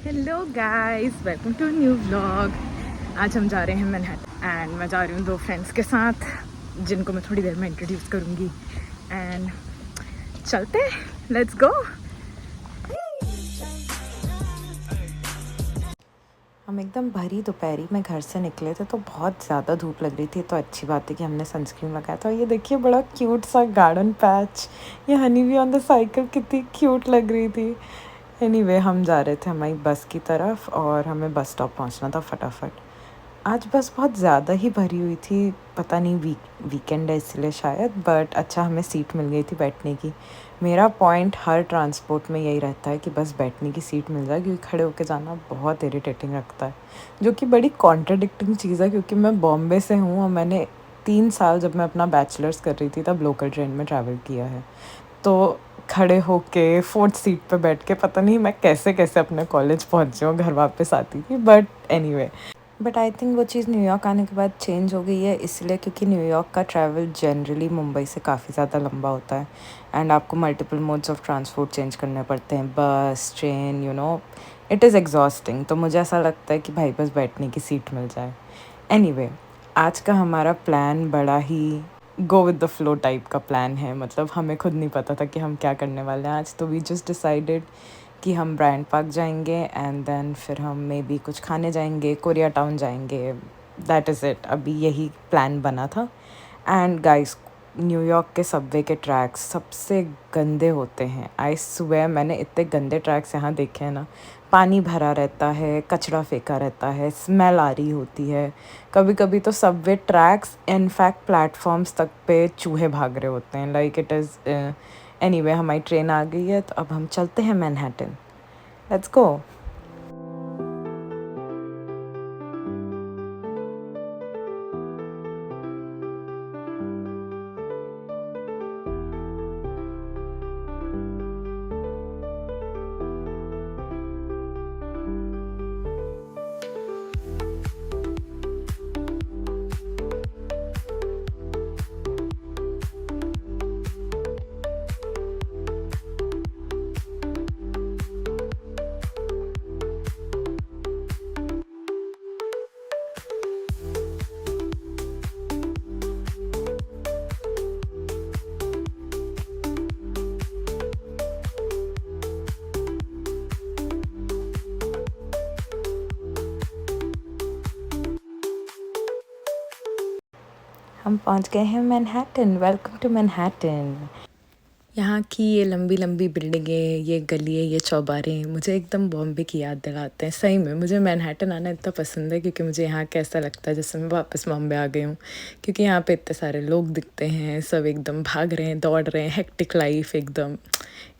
Hello guys, welcome to new vlog. आज हम जा रहे हैं मैनहट्टन एंड मैं जा रही हूँ 2 फ्रेंड्स के साथ, जिनको मैं थोड़ी देर में इंट्रोड्यूस करूँगी। एंड चलते, लेट्स गो। हम एकदम भरी दोपहरी में घर से निकले थे तो बहुत ज़्यादा धूप लग रही थी, तो अच्छी बात है कि हमने सनस्क्रीन लगाया था। ये देखिए बड़ा क्यूट सा गार्डन पैच, ये हनी भी ऑन द साइकिल कितनी क्यूट लग रही थी। एनीवे हम जा रहे थे हमारी बस की तरफ और हमें बस स्टॉप पहुंचना था फटाफट। आज बस बहुत ज़्यादा ही भरी हुई थी, पता नहीं वीकेंड है इसलिए शायद, बट अच्छा हमें सीट मिल गई थी बैठने की। मेरा पॉइंट हर ट्रांसपोर्ट में यही रहता है कि बस बैठने की सीट मिल जाए, क्योंकि खड़े होकर जाना बहुत इरिटेटिंग लगता है, जो कि बड़ी कॉन्ट्रडिक्टिंग चीज़ है क्योंकि मैं बॉम्बे से हूँ और मैंने 3 साल जब मैं अपना बैचलर्स कर रही थी तब लोकल ट्रेन में ट्रैवल किया है। तो खड़े होके 4th सीट पे बैठ के पता नहीं मैं कैसे कैसे अपने कॉलेज पहुँची हूँ, घर वापस आती थी। बट आई थिंक वो चीज़ न्यूयॉर्क आने के बाद चेंज हो गई है, इसलिए क्योंकि न्यूयॉर्क का ट्रैवल जनरली मुंबई से काफ़ी ज़्यादा लंबा होता है एंड आपको multiple modes of transport change करने पड़ते हैं, बस, ट्रेन, इट इज़ एग्जॉस्टिंग। तो मुझे ऐसा लगता है कि भाई बस बैठने की सीट मिल जाए। एनीवे, आज का हमारा प्लान बड़ा ही go with the flow type का प्लान है। मतलब हमें खुद नहीं पता था कि हम क्या करने वाले हैं आज, तो वी जस्ट डिसाइडेड कि हम ब्रायंट पार्क जाएंगे एंड देन फिर हम मे बी कुछ खाने जाएंगे, कोरिया टाउन जाएंगे। दैट इज़ इट, अभी यही प्लान बना था। एंड गाइस, न्यूयॉर्क के सबवे के ट्रैक्स सबसे गंदे होते हैं। आई स्वेयर, मैंने इतने गंदे ट्रैक्स यहाँ देखे हैं ना। पानी भरा रहता है, कचरा फेंका रहता है, स्मेल आ रही होती है। कभी कभी तो सबवे ट्रैक्स इनफैक्ट प्लेटफॉर्म्स तक पे चूहे भाग रहे होते हैं, लाइक इट इज़। एनीवे, हमारी ट्रेन आ गई है तो अब हम चलते हैं मैनहट्टन। Let's go. हम पहुंच गए हैं मैनहट्टन। Welcome to Manhattan. यहाँ की ये लंबी लंबी बिल्डिंगें, ये गलियाँ, ये चौबारे मुझे एकदम बॉम्बे की याद दिलाते हैं। सही में मुझे मैनहट्टन आना इतना पसंद है क्योंकि मुझे यहाँ कैसा लगता है जैसे मैं वापस बॉम्बे आ गई हूँ। क्योंकि यहाँ पे इतने सारे लोग दिखते हैं, सब एकदम भाग रहे हैं, दौड़ रहे हैं, हेक्टिक लाइफ एकदम।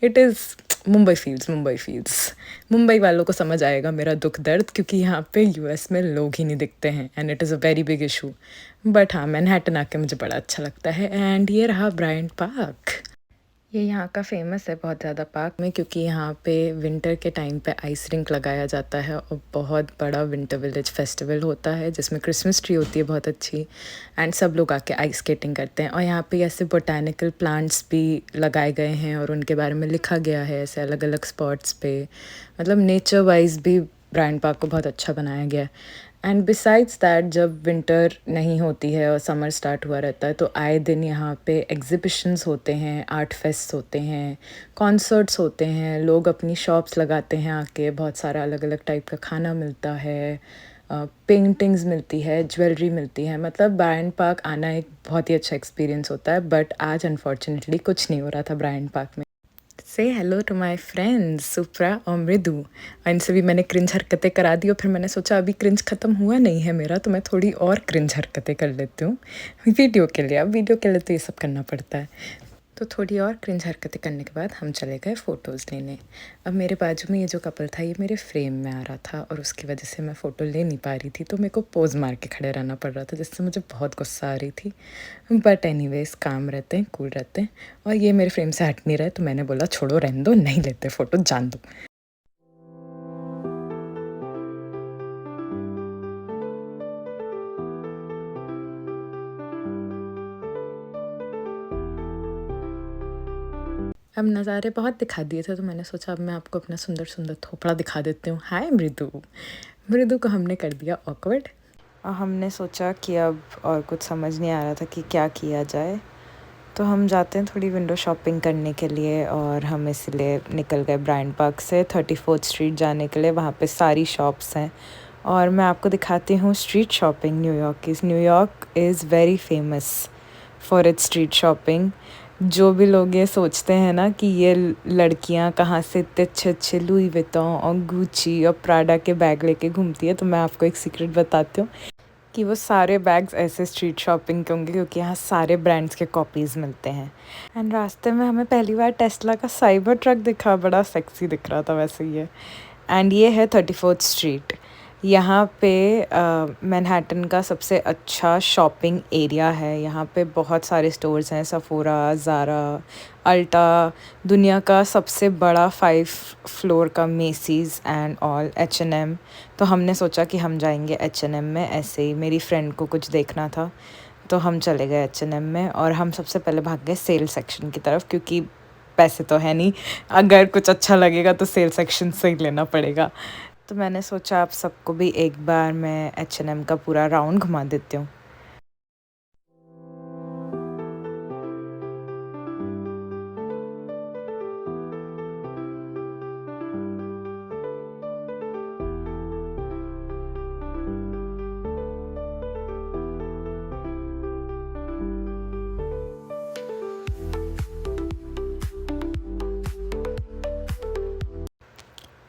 It is Mumbai feels, Mumbai feels. Mumbai वालों को समझ आएगा मेरा दुख दर्द, क्योंकि यहाँ पे यूएस में लोग ही नहीं दिखते हैं and it is a very big issue. But हाँ, मैनहट्टन आके मुझे बड़ा अच्छा लगता है। एंड ये रहा ब्रायंट पार्क। ये यहाँ का फेमस है बहुत ज़्यादा पार्क में, क्योंकि यहाँ पे विंटर के टाइम पे आइस रिंक लगाया जाता है और बहुत बड़ा विंटर विलेज फेस्टिवल होता है जिसमें क्रिसमस ट्री होती है बहुत अच्छी। एंड सब लोग आके आइस स्केटिंग करते हैं और यहाँ पे ऐसे बोटानिकल प्लांट्स भी लगाए गए हैं और उनके बारे में लिखा गया है ऐसे अलग अलग स्पॉट्स पे। मतलब नेचर वाइज भी ब्रायंट पार्क को बहुत अच्छा बनाया गया है। एंड बिसाइड्स दैट, जब विंटर नहीं होती है और समर स्टार्ट हुआ रहता है तो आए दिन यहाँ पे एग्जिबिशंस होते हैं, आर्ट फेस्ट होते हैं, कॉन्सर्ट्स होते हैं, लोग अपनी शॉप्स लगाते हैं आके, बहुत सारा अलग अलग टाइप का खाना मिलता है, पेंटिंग्स मिलती है, ज्वेलरी मिलती है। मतलब ब्रायंट पार्क आना एक बहुत ही अच्छा एक्सपीरियंस होता है। बट आज अनफॉर्चुनेटली कुछ नहीं हो रहा था ब्रायंट पार्क में। से हेलो टू माय फ्रेंड्स सुप्रा और मृदु। इनसे भी मैंने क्रिंज हरकतें करा दी और फिर मैंने सोचा अभी क्रिंज ख़त्म हुआ नहीं है मेरा, तो मैं थोड़ी और क्रिंज हरकतें कर लेती हूँ वीडियो के लिए। अब वीडियो के लिए तो ये सब करना पड़ता है। तो थोड़ी और क्रिंज हरकतें करने के बाद हम चले गए फ़ोटोज़ लेने। अब मेरे बाजू में ये जो कपल था ये मेरे फ्रेम में आ रहा था और उसकी वजह से मैं फ़ोटो ले नहीं पा रही थी, तो मेरे को पोज़ मार के खड़े रहना पड़ रहा था जिससे मुझे बहुत गुस्सा आ रही थी। बट एनीवेज, काम रहते हैं, कूल रहते हैं। और ये मेरे फ्रेम से हट नहीं रहे तो मैंने बोला छोड़ो, रहने दो, नहीं लेते फ़ोटो, जान दो। अब नज़ारे बहुत दिखा दिए थे तो मैंने सोचा अब मैं आपको अपना सुंदर सुंदर थोपड़ा दिखा देती हूँ। हाय मृदु। मृदु को हमने कर दिया ऑकवर्ड और हमने सोचा कि अब और कुछ समझ नहीं आ रहा था कि क्या किया जाए, तो हम जाते हैं थोड़ी विंडो शॉपिंग करने के लिए और हम इसलिए निकल गए ब्रायंट पार्क से 34th स्ट्रीट जाने के लिए। वहाँ पे सारी शॉप्स हैं और मैं आपको दिखाती हूँ स्ट्रीट शॉपिंग न्यूयॉर्क की। New York is very famous for its street shopping. जो भी लोग ये सोचते हैं ना कि ये लड़कियां कहाँ से इतने अच्छे अच्छे लुई विटॉन और गुची और प्राडा के बैग लेके घूमती है, तो मैं आपको एक सीक्रेट बताती हूँ कि वो सारे बैग्स ऐसे स्ट्रीट शॉपिंग के होंगे क्योंकि यहाँ सारे ब्रांड्स के कॉपीज़ मिलते हैं। एंड रास्ते में हमें पहली बार टेस्ला का साइबर ट्रक दिखा, बड़ा सेक्सी दिख रहा था वैसे ये। एंड ये है 34th स्ट्रीट। यहाँ पे मैनहट्टन का सबसे अच्छा शॉपिंग एरिया है। यहाँ पे बहुत सारे स्टोर्स हैं, सफोरा, ज़ारा, अल्टा, दुनिया का सबसे बड़ा 5 फ्लोर का मेसीज़ एंड ऑल, H&M। तो हमने सोचा कि हम जाएंगे H&M में, ऐसे ही मेरी फ्रेंड को कुछ देखना था तो हम चले गए H&M में। और हम सबसे पहले भाग गए सेल सेक्शन की तरफ क्योंकि पैसे तो है नहीं, अगर कुछ अच्छा लगेगा तो सेल सेक्शन से ही लेना पड़ेगा। तो मैंने सोचा आप सबको भी एक बार मैं H&M का पूरा राउंड घुमा देती हूँ।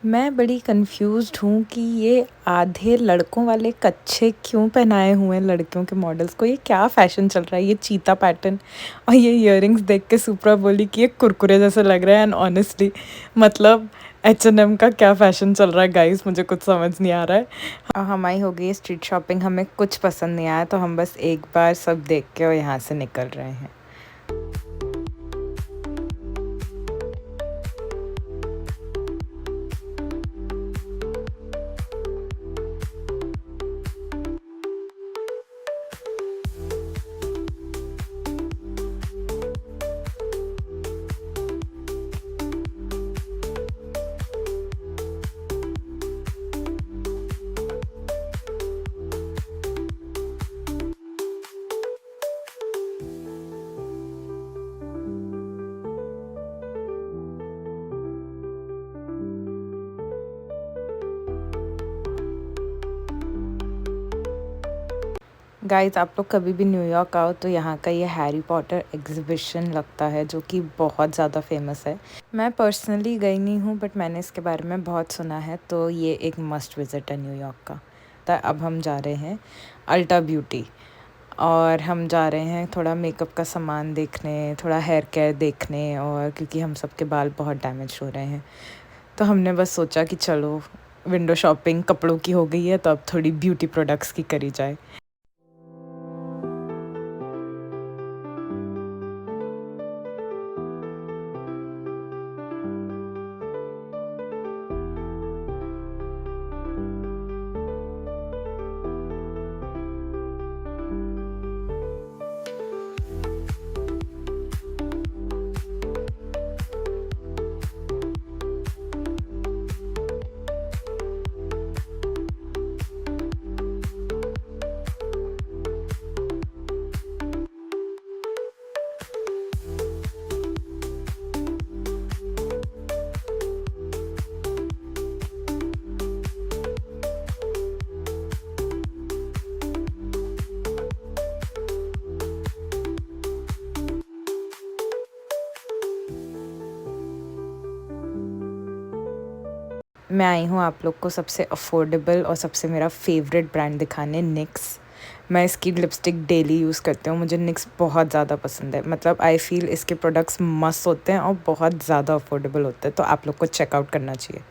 मैं बड़ी कंफ्यूज्ड हूँ कि ये आधे लड़कों वाले कच्छे क्यों पहनाए हुए हैं लड़कियों के मॉडल्स को। ये क्या फ़ैशन चल रहा है, ये चीता पैटर्न और ये इयररिंग्स देख के सुप्रा बोली कि ये कुरकुरे जैसे लग रहा है। एंड ऑनेस्टली मतलब H&M का क्या फ़ैशन चल रहा है गाइस, मुझे कुछ समझ नहीं आ रहा है। हमारी हो गई स्ट्रीट शॉपिंग, हमें कुछ पसंद नहीं आया तो हम बस एक बार सब देख के और यहाँ से निकल रहे हैं। गाइस आप लोग कभी भी न्यूयॉर्क आओ तो यहाँ का ये हैरी पॉटर एग्जीबिशन लगता है जो कि बहुत ज़्यादा फेमस है। मैं पर्सनली गई नहीं हूँ बट मैंने इसके बारे में बहुत सुना है, तो ये एक मस्ट विज़िट है न्यूयॉर्क का। तो अब हम जा रहे हैं अल्टा ब्यूटी और हम जा रहे हैं थोड़ा मेकअप का सामान देखने, थोड़ा हेयर केयर देखने, और क्योंकि हम सबके बाल बहुत डैमेज हो रहे हैं तो हमने बस सोचा कि चलो विंडो शॉपिंग कपड़ों की हो गई है तो अब थोड़ी ब्यूटी प्रोडक्ट्स की करी जाए। मैं आई हूँ आप लोग को सबसे अफोर्डेबल और सबसे मेरा फेवरेट ब्रांड दिखाने, निक्स। मैं इसकी लिपस्टिक डेली यूज़ करती हूँ, मुझे निक्स बहुत ज़्यादा पसंद है। मतलब आई फील इसके प्रोडक्ट्स मस्त होते हैं और बहुत ज़्यादा अफोर्डेबल होते हैं, तो आप लोग को चेकआउट करना चाहिए।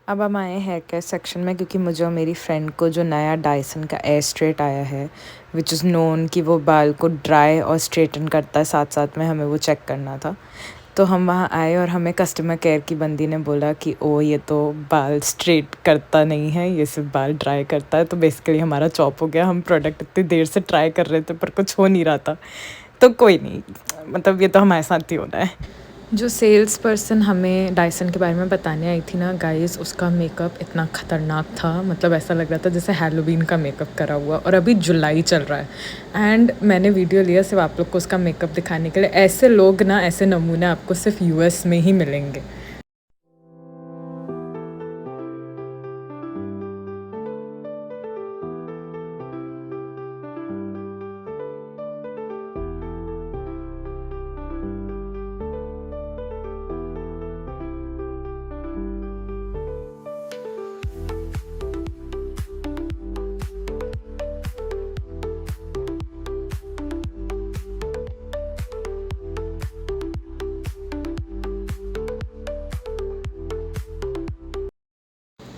अब हम आए हेयर केयर सेक्शन में क्योंकि मुझे और मेरी फ्रेंड को जो नया डायसन का एयर स्ट्रेट आया है विच इज़ नोन कि वो बाल को ड्राई और स्ट्रेटन करता है, साथ साथ में हमें वो चेक करना था। तो हम वहाँ आए और हमें कस्टमर केयर की बंदी ने बोला कि ओ ये तो बाल स्ट्रेट करता नहीं है, ये सिर्फ बाल ड्राई करता है। तो बेसिकली हमारा चॉप हो गया। हम प्रोडक्ट इतनी देर से ट्राई कर रहे थे पर कुछ हो नहीं रहा था, तो कोई नहीं, मतलब ये तो हमारे साथ ही होना है। जो सेल्स पर्सन हमें डायसन के बारे में बताने आई थी ना गाइस, उसका मेकअप इतना ख़तरनाक था, मतलब ऐसा लग रहा था जैसे हैलोवीन का मेकअप करा हुआ। और अभी जुलाई चल रहा है एंड मैंने वीडियो लिया सिर्फ आप लोग को उसका मेकअप दिखाने के लिए। ऐसे लोग ना, ऐसे नमूने आपको सिर्फ यूएस में ही मिलेंगे।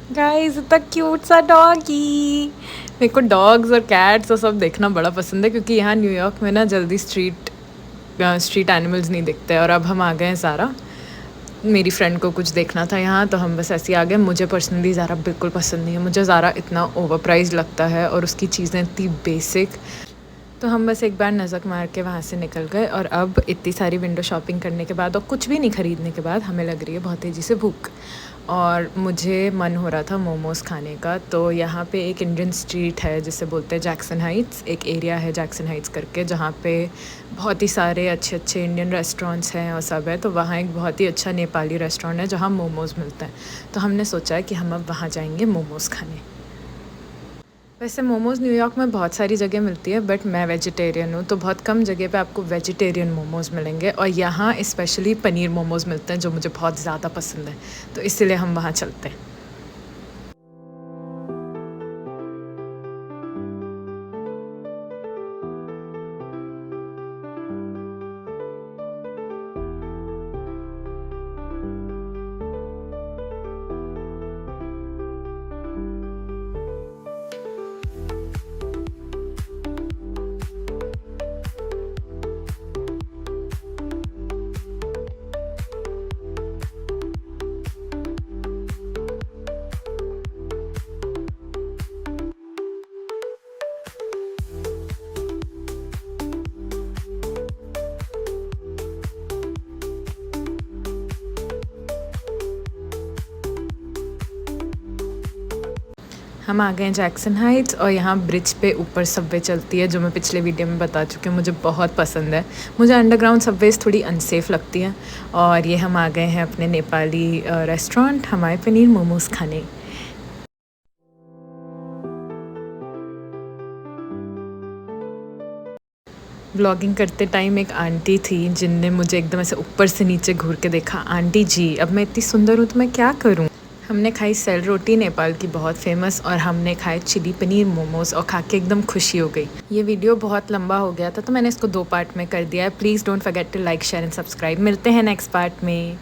गाइस इतना क्यूट सा डॉगी। मेरे को डॉग्स और कैट्स और सब देखना बड़ा पसंद है, क्योंकि यहाँ न्यूयॉर्क में ना जल्दी स्ट्रीट एनिमल्स नहीं दिखते। और अब हम आ गए हैं ज़ारा। मेरी फ्रेंड को कुछ देखना था यहाँ, तो हम बस ऐसे ही आ गए। मुझे पर्सनली ज़ारा बिल्कुल पसंद नहीं है। मुझे ज़ारा इतना ओवर प्राइज लगता है और उसकी चीज़ें इतनी बेसिक। तो हम बस एक बार नज़र मार के वहाँ से निकल गए। और अब इतनी सारी विंडो शॉपिंग करने के बाद और कुछ भी नहीं ख़रीदने के बाद हमें लग रही है बहुत तेज़ी से भूख। और मुझे मन हो रहा था मोमोज़ खाने का। तो यहाँ पे एक इंडियन स्ट्रीट है जिसे बोलते हैं जैक्सन हाइट्स। एक एरिया है जैक्सन हाइट्स करके, जहाँ पे बहुत ही सारे अच्छे अच्छे इंडियन रेस्टोरेंट्स हैं और सब है। तो वहाँ एक बहुत ही अच्छा नेपाली रेस्टोरेंट है जहाँ मोमोज़ मिलते हैं। तो हमने सोचा है कि हम अब वहाँ जाएंगे मोमोज़ खाने। वैसे मोमोज़ न्यूयॉर्क में बहुत सारी जगह मिलती है, बट मैं वेजिटेरियन हूँ, तो बहुत कम जगह पे आपको वेजिटेरियन मोमोज़ मिलेंगे। और यहाँ स्पेशली पनीर मोमोज़ मिलते हैं जो मुझे बहुत ज़्यादा पसंद है, तो इसीलिए हम वहाँ चलते हैं। हम आ गए हैं जैक्सन हाइट्स और यहाँ ब्रिज पे ऊपर सबवे चलती है, जो मैं पिछले वीडियो में बता चुकी हूँ। मुझे बहुत पसंद है। मुझे अंडरग्राउंड सबवेज थोड़ी अनसेफ लगती हैं। और ये हम आ गए हैं अपने नेपाली रेस्टोरेंट हमारे पनीर मोमोज़ खाने। व्लॉगिंग करते टाइम एक आंटी थी जिनने मुझे एकदम ऐसे ऊपर से नीचे घूर के देखा। आंटी जी, अब मैं इतनी सुंदर हूँ तो मैं क्या करूँ। हमने खाई सेल रोटी, नेपाल की बहुत फेमस, और हमने खाए चिली पनीर मोमोज़ और खा के एकदम खुशी हो गई। ये वीडियो बहुत लंबा हो गया था तो मैंने इसको 2 पार्ट में कर दिया है। Please don't forget to like, share and subscribe. मिलते हैं नेक्स्ट पार्ट में।